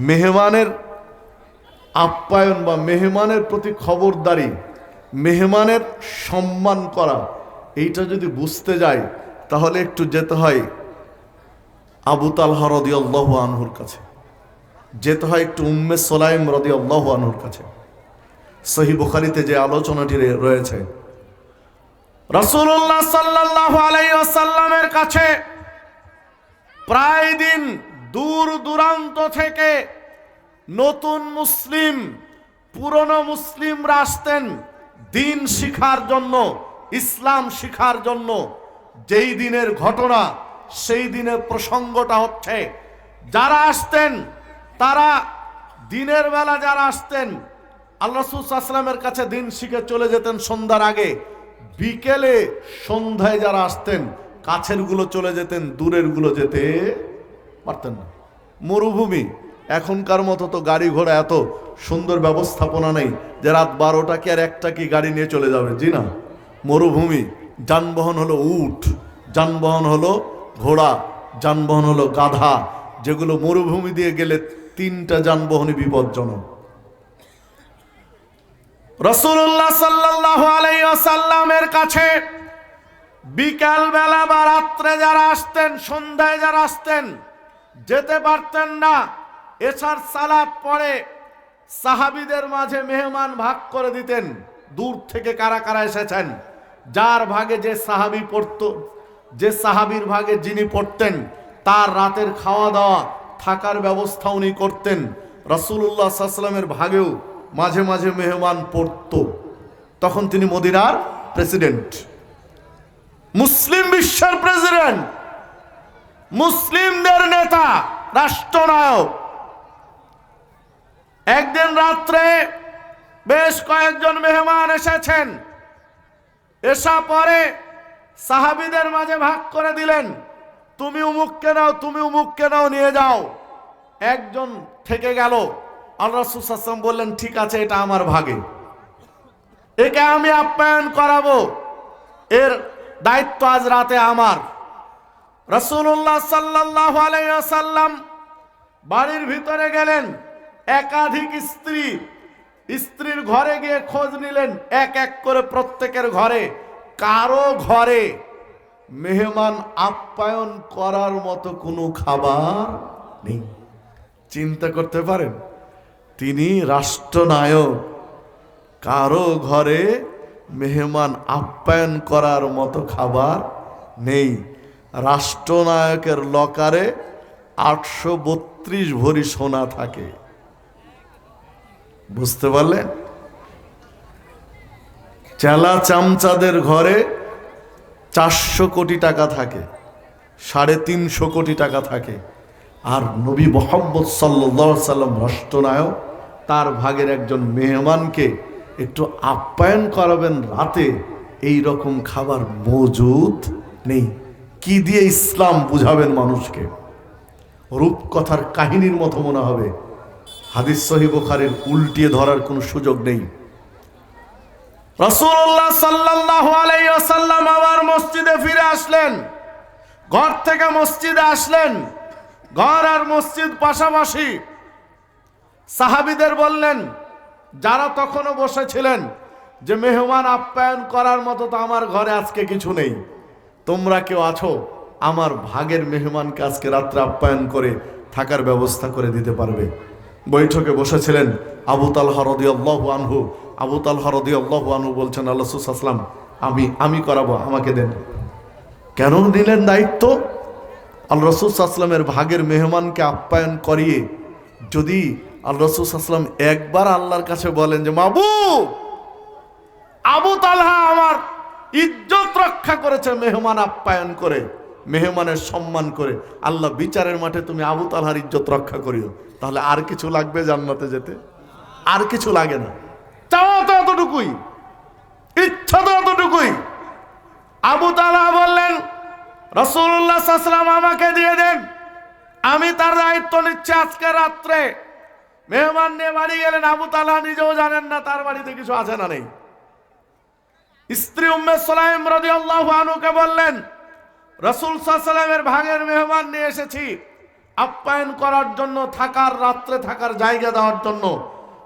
মেহমানের আপ্যায়ন বা মেহমানের প্রতি খবরদারি, মেহমানের সম্মান করা, এইটা যদি বুঝতে যাই তাহলে একটু যেতে হয় আবু তালহা রাদিয়াল্লাহু আনহুর কাছে, যেতে হয় একটু উম্মে সুলাইম রাদিয়াল্লাহু আনহুর কাছে। সহিহ বুখারীতে যে আলোচনাটি রয়েছে, রাসূলুল্লাহ সাল্লাল্লাহু আলাইহি ওয়াসাল্লামের কাছে প্রায় দিন দূর দূরান্ত থেকে নতুন মুসলিম, পুরনো মুসলিমরা আসতেন দিন শিখার জন্য, ইসলাম শিখার জন্য। যেই দিনের ঘটনা, সেই দিনের প্রসঙ্গটা হচ্ছে, যারা আসতেন তারা দিনের বেলা যারা আসতেন আল্লাহ রাসূল সাল্লাল্লাহু আলাইহি ওয়াসাল্লামের কাছে দিন শিখে চলে যেতেন সন্ধ্যার আগে। বিকেলে সন্ধ্যায় যারা আসতেন, কাছের গুলো চলে যেতেন, দূরের গুলো যেতে পারতেন না। মরুভূমি, এখনকার মতো তো গাড়ি ঘোড়া এত সুন্দর ব্যবস্থাপনা নেই যে রাত 12টা কি আর 1টা কি গাড়ি নিয়ে চলে যাবে, জি না। মরুভূমি, যানবাহন হলো উট, যানবাহন হলো ঘোড়া, যানবাহন হলো গাধা, যেগুলো মরুভূমি দিয়ে গেলে 3টা যানবাহনই বিপজ্জনক। রাসূলুল্লাহ সাল্লাল্লাহু আলাইহি ওয়াসাল্লামের কাছে বিকাল বেলা বা রাত্রে যারা আসতেন, সন্ধ্যায় যারা আসতেন, যেতে পারতেন না। এশার সালাত পরে সাহাবীদের মাঝে মেহমান ভাগ করে দিতেন, দূর থেকে কারা কারা এসেছেন, যার ভাগে যে সাহাবী পড়তো, যে সাহাবীর ভাগে যিনি পড়তেন তার রাতের খাওয়া দাওয়া থাকার ব্যবস্থা উনি করতেন। রাসূলুল্লাহ সাল্লাল্লাহু আলাইহি ওয়াসাল্লামের ভাগেও মাঝে মাঝে মেহমান পড়তো। তখন তিনি মদিনার প্রেসিডেন্ট, মুসলিম বিশ্বের প্রেসিডেন্ট, মুসলিমদের নেতা, রাষ্ট্রনায়ক। একদিন রাত্রে বেশ কয়েকজন মেহমান এসেছেন, এসা পরে সাহাবীদের মাঝে ভাগ করে দিলেন, তুমি উমুককে নাও, তুমি উমুককে নাও, নিয়ে যাও। একজন থেকে গেল। আল্লাহ রাসূল সাল্লাল্লাহু আলাইহি ওয়াসাল্লাম বললেন, ঠিক আছে, এটা আমার ভাগে, একে আমি আপ্যায়ন করাবো, এর দায়িত্ব আজ রাতে আমার। রাসূলুল্লাহ সাল্লাল্লাহু আলাইহি ওয়াসাল্লাম বাড়ির ভিতরে গেলেন, একাধিক স্ত্রীর ঘরে গিয়ে খোঁজ নিলেন, এক এক করে প্রত্যেকের ঘরে। কারো ঘরে মেহমান আপ্যায়ন করার মতো কোনো খাবার নেই। চিন্তা করতে পারেন, তিনি রাষ্ট্রনায়ক, কারো ঘরে মেহমান আপ্যায়ন করার মতো খাবার নেই। রাষ্ট্রনায়কের লকারে 832 ভরি সোনা থাকে, বুঝতে পারলেন? চেলা চামচাদের ঘরে 400 কোটি টাকা থাকে, 350 কোটি টাকা থাকে। আর নবী মুহাম্মদ সাল্লাল্লাহু আলাইহি ওয়াসাল্লাম রাষ্ট্রনায়ক, তার ভাগের একজন মেহমানকে একটু আপ্যায়ন করাবেন রাতে, এই রকম খাবার মজুদ নেই। কি দিয়ে ইসলাম বুঝাবেন মানুষকে? রূপকথার কাহিনীর মতো মনে হবে। হাদিস সহিহ বুখারীর উল্টিয়ে ধরার কোনো সুযোগ নেই। রাসূলুল্লাহ সাল্লাল্লাহু আলাইহি ওয়াসাল্লাম আবার মসজিদে ফিরে আসলেন, ঘর থেকে মসজিদে আসলেন, ঘর আর মসজিদ পাশাপাশি। সাহাবীদের বললেন, যারা তখনও বসেছিলেন, যে মেহমান আপ্যায়ন করার মতো তো আমার ঘরে আজকে কিছু নেই, তোমরা কেউ আছো আমার ভাগের মেহমানকে আজকে রাত্রে আপ্যায়ন করে থাকার ব্যবস্থা করে দিতে পারবে? বৈঠকে বসেছিলেন আবু তালহা রাদিয়াল্লাহু আনহু। আবু তালহা রাদিয়াল্লাহু আনহু বলছেন, আল্লাহ রাসূল সাল্লাল্লাহু আলাইহি ওয়াসাল্লাম, আমি করাবো, আমাকে দেন। কেন নিলেন দায়িত্ব? আল্লাহ রাসূল সাল্লাল্লাহু আলাইহি ওয়াসাল্লামের ভাগের মেহমানকে আপ্যায়ন করিয়ে যদি আল্লাহ রাসূল সাল্লাল্লাহু আলাইহি ওয়াসাল্লাম একবার আল্লাহর কাছে বলেন যে, মাবুদ, আবু তালহা আমার ইজ্জত রক্ষা করেছে মেহমান আপ্যায়ন করে, মেহমানের সম্মান করে, আল্লাহ বিচারের মাঠে তুমি আবু তালহার ইজ্জত রক্ষা করিও, তাহলে আর কিছু লাগবে জান্নাতে যেতে? আর কিছু লাগে না। চাওয়া তো এতটুকুই, ইচ্ছা তো এতটুকুই। আবু তালহা বললেন, রাসূলুল্লাহ সাল্লাল্লাহু আলাইহি ওয়াসাল্লাম আমাকে দিয়ে দেন, আমি তার দায়িত্ব নিচ্ছি। আজকে রাত্রে মেহমান নিয়ে বাড়ি গেলেন, আবু তালহা নিজেও জানেন না তার বাড়িতে কিছু আছে না নেই। স্ত্রী উম্মে সুলাইম রাদিয়াল্লাহু আনহুকে বললেন, রাসূল সাল্লাল্লাহু আলাইহি ওয়াসাল্লামের ভাগের মেহমান নিয়ে এসেছি, আপ্যায়ন করার জন্য, থাকার, রাত্রে থাকার জায়গা দেওয়ার জন্য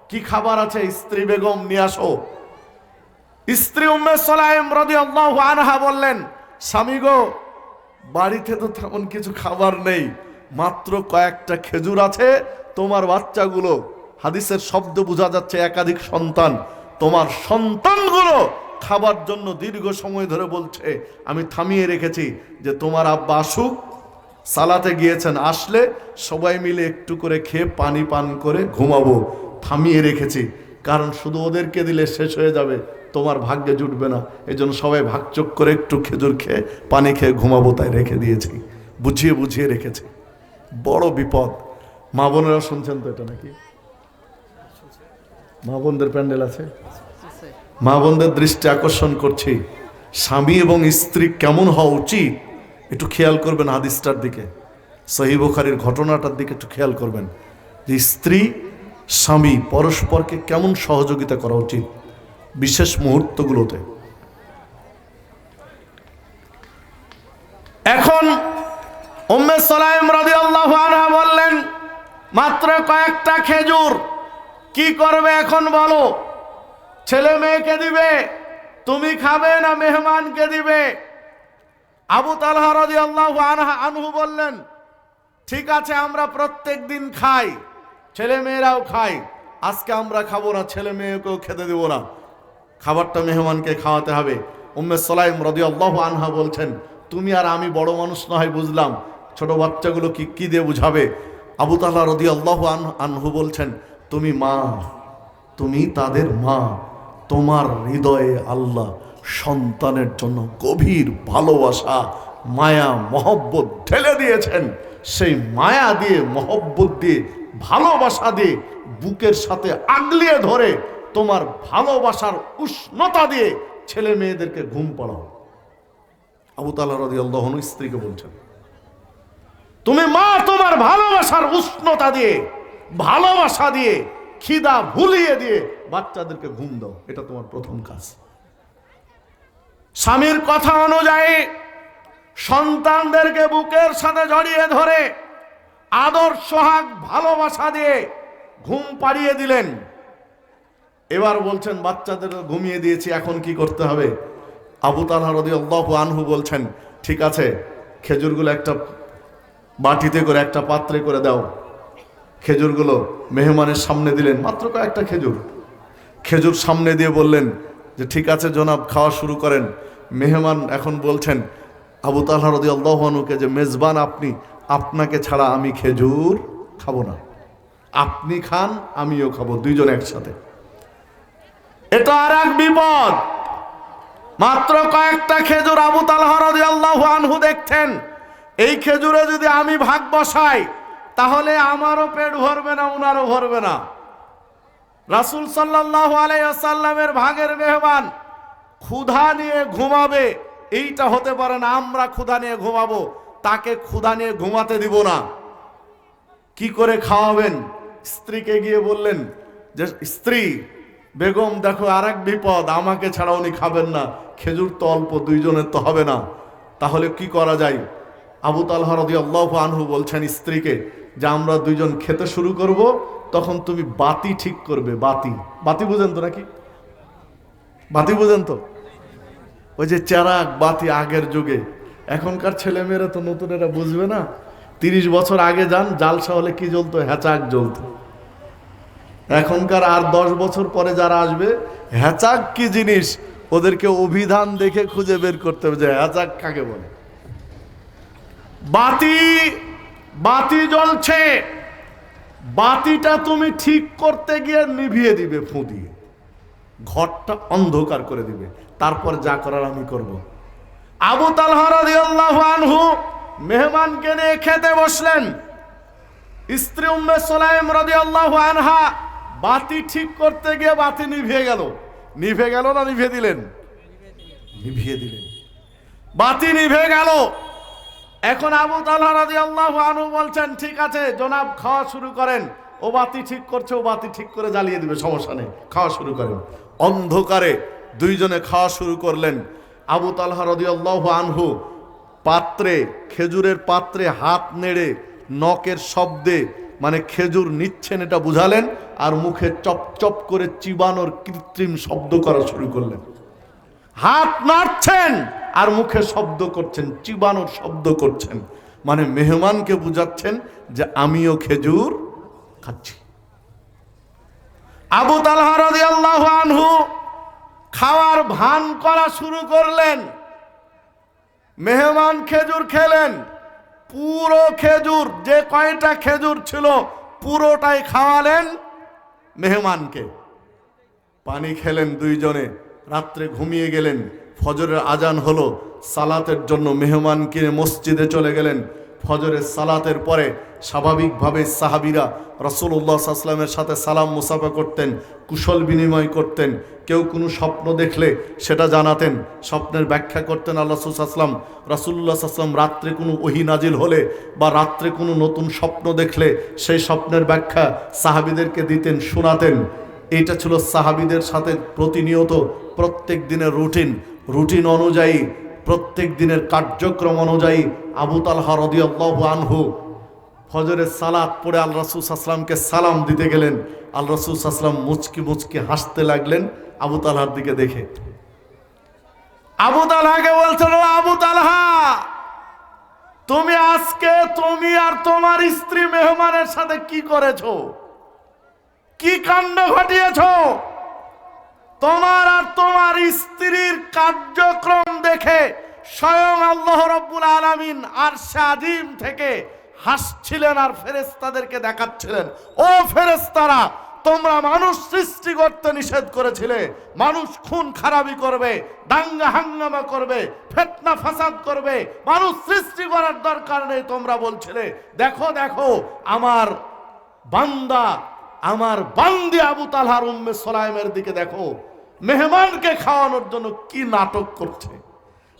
কি খাবার আছে? স্ত্রী বেগম নিয়ে আসো। স্ত্রী উম্মে সুলাইম রাদিয়াল্লাহু আনহা বললেন, স্বামী গো, বাড়িতে তো তেমন কিছু খাবার নেই, মাত্র কয়েকটা খেজুর আছে। তোমার বাচ্চাগুলো, হাদিসের শব্দ বোঝা যাচ্ছে একাধিক সন্তান, তোমার সন্তানগুলো খাবার জন্য দীর্ঘ সময় ধরে বলছে, আমি থামিয়ে রেখেছি যে তোমার আব্বা আসুক, সালাতে গিয়েছেন, আসলে সবাই মিলে একটু করে খেয়ে পানি পান করে ঘুমাবো, থামিয়ে রেখেছি। কারণ শুধু ওদেরকে দিলে শেষ হয়ে যাবে, তোমার ভাগ্যে জুটবে না, এই জন্য সবাই ভাগচোক করে একটু খেজুর খেয়ে পানি খেয়ে ঘুমাবো, তাই রেখে দিয়েছি, বুঝিয়ে বুঝিয়ে রেখেছি। বড় বিপদ। মা বোনেরা শুনছেন তো এটা নাকি? মা বোনদের প্যান্ডেল আছে? মা বোনদের দৃষ্টি আকর্ষণ করছি, স্বামী এবং স্ত্রী কেমন হওয়া উচিত একটু খেয়াল করবেন। হাদিসটার দিকে, সহিহ বুখারীর ঘটনাটার দিকে একটু খেয়াল করবেন যে স্ত্রী স্বামী পরস্পরকে কেমন সহযোগিতা করা উচিত বিশেষ মুহূর্তগুলোতে। এখন উম্মে সুলাইম রাদিয়াল্লাহু আনহা বললেন, মাত্র কয়েকটা খেজুর, কি করবে এখন বলো? ছেলে মেয়েকে দিবে, তুমি খাবে, না মেহমানকে দিবে? আবু তালহা রাদিয়াল্লাহু আনহু বললেন, ঠিক আছে, আমরা প্রত্যেক দিন খাই, ছেলে মেয়েরাও খাই, আজকে আমরা খাবো না, ছেলে মেয়েকেও খেতে দেবো না, খাবারটা মেহমানকে খাওয়াতে হবে। উম্মে সুলাইম রাদিয়াল্লাহু আনহা বলছেন, তুমি আর আমি বড় মানুষ নয় বুঝলাম, ছোট বাচ্চাগুলো কি দিয়ে বুঝাবে? আবু তালহা রাদিয়াল্লাহু আনহু বলছেন, তুমি মা, তুমি তাদের মা, তোমার হৃদয়ে আল্লাহ সন্তানের জন্য গভীর ভালোবাসা, মায়া, মহব্বত ঢেলে দিয়েছেন। সেই মায়া দিয়ে, মহব্বত দিয়ে, ভালোবাসা দিয়ে বুকের সাথে আগলিয়ে ধরে তোমার ভালোবাসার উষ্ণতা দিয়ে ছেলে মেয়েদেরকে ঘুম পাড়াও। আবু তালহা রাদিয়াল্লাহু আনহু স্ত্রীকে বলছেন, তুমি মা, তোমার ভালোবাসার উষ্ণতা দিয়ে, ভালোবাসা দিয়ে, খিদা ভুলিয়ে দিয়ে বাচ্চাদেরকে ঘুম দাও, এটা তোমার প্রথম কাজ। স্বামীর কথা অনুযায়ী সন্তানদেরকে বুকের সাথে জড়িয়ে ধরে আদর, সোহাগ, ভালোবাসা দিয়ে ঘুম পাড়িয়ে দিলেন। এবার বলছেন, বাচ্চাদের ঘুমিয়ে দিয়েছি, এখন কি করতে হবে? আবু তালহা রাদিয়াল্লাহু আনহু বলছেন, ঠিক আছে, খেজুরগুলো একটা বাটিতে করে, একটা পাত্রে করে দাও। খেজুরগুলো মেহমানের সামনে দিলেন, মাত্র কয়েকটা খেজুর। খেজুর সামনে দিয়ে বললেন যে ঠিক আছে জনাব, খাওয়া শুরু করেন। মেহমান এখন বলছেন আবু তালহা রাদিয়াল্লাহু আনহুকে যে মেজবান আপনি, আপনাকে ছাড়া আমি খেজুর খাবো না, আপনি খান আমিও খাবো, দুইজন একসাথে। এটা আর এক বিপদ। মাত্র কয়েকটা খেজুর। আবু তালহা রাদিয়াল্লাহু আনহু দেখছেন, এই খেজুরে যদি আমি ভাগ বসাই তাহলে আমারও পেট ভরবে না, উনারও ভরবে না। রাসূল সাল্লাল্লাহু আলাইহি ওয়াসাল্লামের ভাগের মেহমান ক্ষুধা নিয়ে ঘুমাবে, এইটা হতে পারে না। আমরা ক্ষুধা নিয়ে ঘুমাবো, তাকে ক্ষুধা নিয়ে ঘুমাতে দিব না। কি করে খাওয়াবেন? স্ত্রীকে গিয়ে বললেন যে স্ত্রী বেগম, দেখো আর এক বিপদ, আমাকে ছাড়া উনি খাবেন না, খেজুর তো অল্প, দুইজনের তো হবে না, তাহলে কি করা যায়? আবু তালহা রাদিয়াল্লাহু আনহু বলছেন স্ত্রীকে যে আমরা দুইজন খেতে শুরু করব, তখন তুমি বাতি ঠিক করবে। বাতি, বাতি বুঝেন তো নাকি? বাতি বুঝেন তো? ওই যে চেরাগ বাতি আগের যুগে, এখনকার ছেলেমেয়েরা তো নতুনেরা বুঝবে না। 30 বছর আগে যান, জালসা হলে কি জ্বলতো? হ্যাচাক জ্বলতো। এখনকার আর 10 বছর পরে যারা আসবে, হ্যাচাক কি জিনিস ওদেরকে অভিধান দেখে খুঁজে বের করতে হবে যে হ্যাচাক কাকে বলে। বাতি, বাতি জ্বলছে, বাতিটা তুমি ঠিক করতে গিয়ে নিভিয়ে দিবে ফু দিয়ে, ঘরটা অন্ধকার করে দিবে, তারপর যা করার আমি করব। আবু তালহা রাদিয়াল্লাহু আনহু মেহমানকে নিয়ে খেতে বসলেন। স্ত্রী উম্মে সুলাইম রাদিয়াল্লাহু আনহা বাতি ঠিক করতে গিয়ে বাতি নিভিয়ে গেল। নিভে গেল না নিভিয়ে দিলেন? নিভিয়ে দিলেন, বাতি নিভে গেল। এখন আবু তালহা রাদিয়াল্লাহু আনহু বলছেন ঠিক আছে জনাব, খাওয়া শুরু করেন। ও বাতি ঠিক করছে, ও বাতি ঠিক করে জ্বালিয়ে দিবে, সমস্যা নেই, খাওয়া শুরু করেন। অন্ধকারে দুইজনে খাওয়া শুরু করলেন। আবু তালহা রাদিয়াল্লাহু আনহু পাত্রে, খেজুরের পাত্রে হাত নেড়ে নখের শব্দে মানে খেজুর নিচ্ছেন এটা বুঝালেন, আর মুখে চপ চপ করে চিবানোর কৃত্রিম শব্দ করা শুরু করলেন। হাত নাড়ছেন আর মুখে শব্দ করছেন, চিবানোর শব্দ করছেন, মানে মেহমানকে বুঝাচ্ছেন যে আমিও খেজুর খাচ্ছি। আবু তালহা রাদিয়াল্লাহু আনহু খাওয়ার ভান করা শুরু করলেন। মেহমান খেজুর খেলেন, পুরো খেজুর যে কয়টা খেজুর ছিল পুরোটাই খাওয়ালেন মেহমানকে। পানি খেলেন দুইজনে, রাত্রে ঘুমিয়ে গেলেন। ফজরের আজান হলো, সালাতের জন্য মেহমানকে মসজিদে চলে গেলেন। ফজরের সালাতের পরে স্বাভাবিকভাবে সাহাবীরা রাসূলুল্লাহ সাল্লাল্লাহু আলাইহি ওয়াসাল্লামের সাথে সালাম মুসাফা করতেন, কুশল বিনিময় করতেন। কেউ কোনো স্বপ্ন দেখলে সেটা জানাতেন, স্বপ্নের ব্যাখ্যা করতেন আল্লাহ রাসূল সাল্লাল্লাহু আলাইহি ওয়াসাল্লাম। রাসূলুল্লাহ সাল্লাল্লাহু আলাইহি ওয়াসাল্লাম রাত্রে কোনো ওহী নাজিল হলে বা রাত্রে কোনো নতুন স্বপ্ন দেখলে সেই স্বপ্নের ব্যাখ্যা সাহাবীদেরকে দিতেন, শোনাতেন। এইটা ছিল সাহাবীদের সাথে প্রতিনিয়ত প্রত্যেক দিনের রুটিন অনুযায়ী, প্রত্যেক দিনের কার্যক্রম অনুযায়ী আবু তালহা রাদিয়াল্লাহু আনহু ফজরের সালাত পড়ে আল্লাহ রাসূল সাল্লাল্লাহু আলাইহি ওয়াসাল্লামকে সালাম দিতে গেলেন। আল্লাহ রাসূল সাল্লাল্লাহু আলাইহি ওয়াসাল্লাম মুচকি মুচকি হাসতে লাগলেন আবু তালহার দিকে দেখে। আবু তালহাকে বলছেন, ও আবু তালহা, তুমি আজকে তুমি আর তোমার স্ত্রী মেহমানের সাথে কি করেছো, কি কাণ্ড ঘটিয়েছো? তোমার আর তোমার স্ত্রীর কার্যক্রম দেখে স্বয়ং আল্লাহ রাব্বুল আলামিন আরশে আজিম থেকে হাসছিলেন আর ফেরেশতাদেরকে দেখাচ্ছিলেন, ও ফেরেশতারা, তোমরা মানুষ সৃষ্টি করতে নিষেধ করেছিলে, মানুষ খুন খারাপি করবে, দাঙ্গা হাঙ্গামা করবে, ফিতনা ফাসাদ করবে, মানুষ সৃষ্টি করার দরকার নেই তোমরা বলছিলে। দেখো দেখো আমার বান্দা, আমার বান্দি আবু তালহার উম্মে সুলাইমের দিকে দেখো, মেহমানকে খাওয়ানোর জন্য কি নাটক করছে,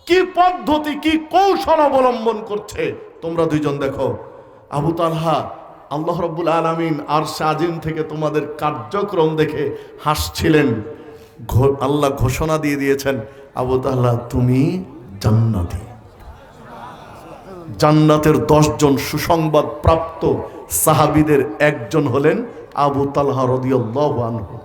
কি পদ্ধতি, কি কৌশল অবলম্বন করছে, তোমরা দুইজন দেখো। আবু তালহা আল্লাহ রাব্বুল আলামিন আরশে আজিম থেকে তোমাদের কার্যক্রম দেখে হাসছিলেন। আল্লাহ ঘোষণা দিয়ে দিয়েছেন, আবু তালহা তুমি জান্নাতি। জান্নাতের 10 জন সুসংবাদ প্রাপ্ত সাহাবীদের একজন হলেন আবু তালহা রাদিয়াল্লাহু আনহু।